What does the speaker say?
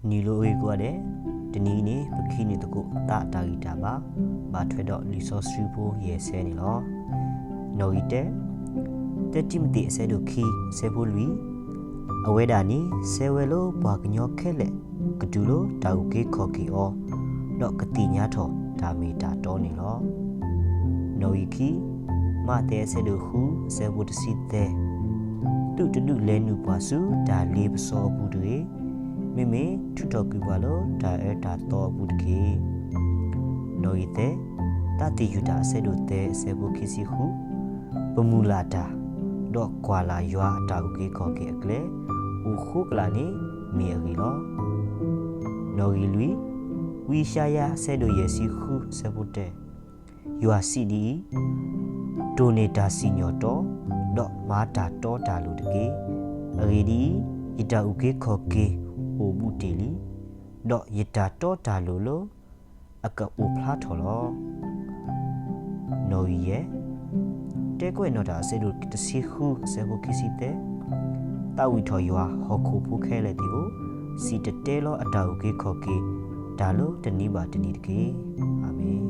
နီလိုအေကွာတဲ့တနီးနေပခိနေတကုတာတာဂီတာပါဘာထွဲတော့လီဆိုစထရီပိုရဲ့ဆဲနေလောနော်ဤတဲ့တက်တိမတိအစဲတို့ခီဆဲဖို့လူအဝဲတာနီဆဲဝဲလို့ဘွာကညောခဲလက်ကတူလို့တာဥကေခေါ်ကီအောတော့ကတိညာထောဒါမီတာတော်နေလောနော်ဤခီမတဲ့ဆဲတို့ခုဆဲဖို့တစီတဲ့တူတူလဲနုပွားစုဒါလေးပစောဘူးတွေမိမိထုတော်ကူပါလို့ဒါအဲ့ဒါတော့ဘူးတကေနော်ဤတဲ့တတိယူတာဆဲတို့တဲ့ဆဲဖို့ခီစီခုပမူလာတာတော့ကွာလာရွာအတောက်ကေခေါ်ကေအကလေဦးခုကလာနေမီရီလောနော်ရီလူဝီရှာယာဆဲတို့ရဲ့စီခုဆဲဖို့တဲ့ရွာစီဒီဒိုနေတာစီညောတော့တော့မာတာတော့တာလူတကေအရီဒီယတာဥကေခေါ်ကေဟိုဘူးတီလီတော့ယတာတော့တာလူလို့အကဥဖလားထော်လောနော်ရီရဲ့တဲကွဲ့နော်တာဆေတို့တစီခုဆေဘကိစီတဲ့တာဝီထော်ရွာဟော်ခုဖုခဲလေတီကိုစီတတဲလောအတာဥကေခေါ်ကေဒါလို့တနိပါတနိတကေအာမင်